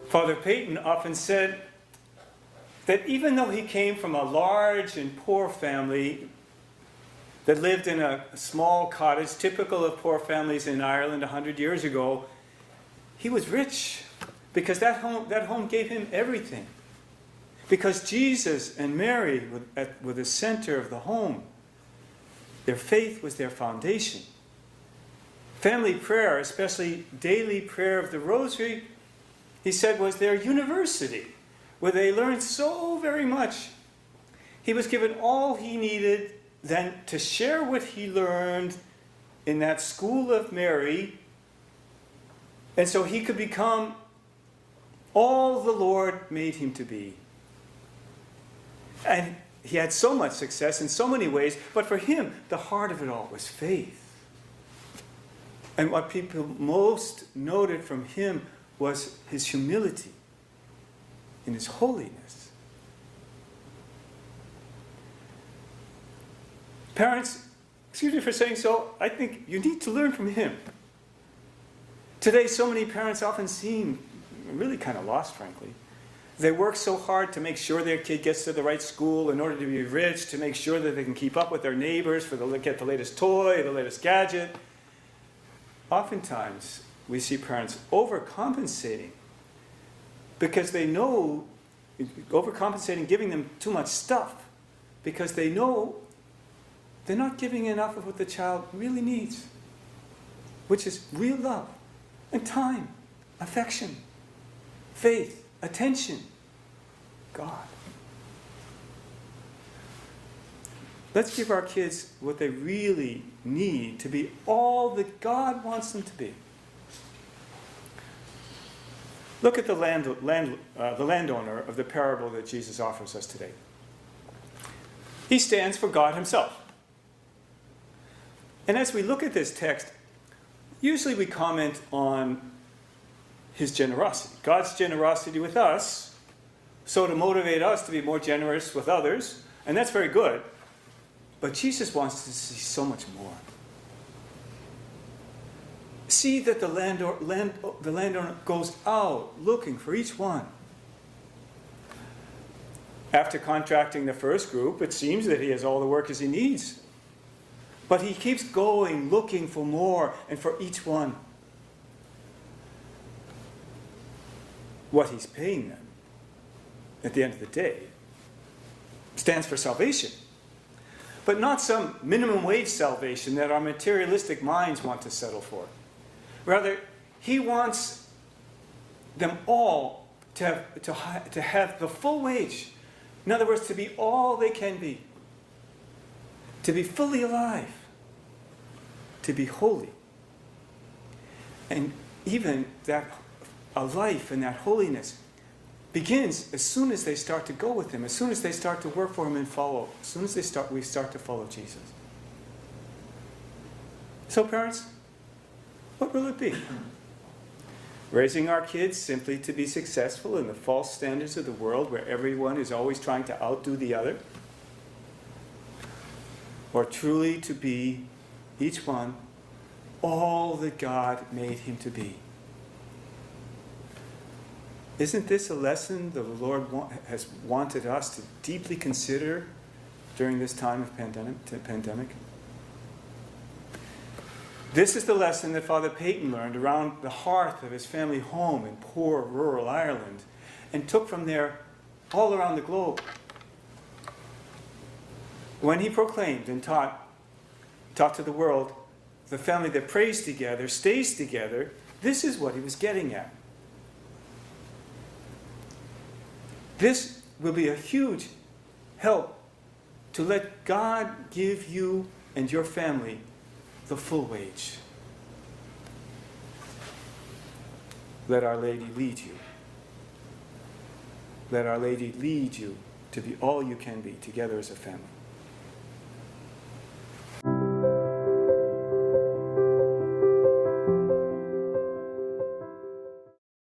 Father Peyton often said that even though he came from a large and poor family that lived in a small cottage, typical of poor families in Ireland 100 years ago, he was rich because that home gave him everything. Because Jesus and Mary were the center of the home. Their faith was their foundation. Family prayer, especially daily prayer of the Rosary, he said was their university, where they learned so very much. He was given all he needed then to share what he learned in that school of Mary, and so he could become all the Lord made him to be. And he had so much success in so many ways, but for him, the heart of it all was faith. And what people most noted from him was his humility and his holiness. Parents, excuse me for saying so, I think you need to learn from him. Today, so many parents often seem really kind of lost, frankly. They work so hard to make sure their kid gets to the right school in order to be rich, to make sure that they can keep up with their neighbors, get the latest toy, the latest gadget. Oftentimes, we see parents overcompensating because they know, overcompensating, giving them too much stuff because they know they're not giving enough of what the child really needs, which is real love and time, affection, faith, attention, God. Let's give our kids what they really need to be all that God wants them to be. Look at the landowner of the parable that Jesus offers us today. He stands for God himself. And as we look at this text, usually we comment on his generosity, God's generosity with us, so to motivate us to be more generous with others, and that's very good. But Jesus wants to see so much more. See that the landowner goes out looking for each one. After contracting the first group, it seems that he has all the workers he needs. But he keeps going, looking for more and for each one. What he's paying them, at the end of the day, stands for salvation. But not some minimum wage salvation that our materialistic minds want to settle for. Rather, he wants them all to have the full wage. In other words, to be all they can be. To be fully alive. To be holy. And even that a life in that holiness begins as soon as they start to go with him, as soon as they start to work for him and follow, as soon as we start to follow Jesus. So parents, what will it be? Raising our kids simply to be successful in the false standards of the world where everyone is always trying to outdo the other? Or truly to be, each one, all that God made him to be? Isn't this a lesson the Lord has wanted us to deeply consider during this time of pandemic? This is the lesson that Father Peyton learned around the hearth of his family home in poor rural Ireland and took from there all around the globe. When he proclaimed and taught to the world, the family that prays together stays together, this is what he was getting at. This will be a huge help to let God give you and your family the full wage. Let Our Lady lead you. Let Our Lady lead you to be all you can be together as a family.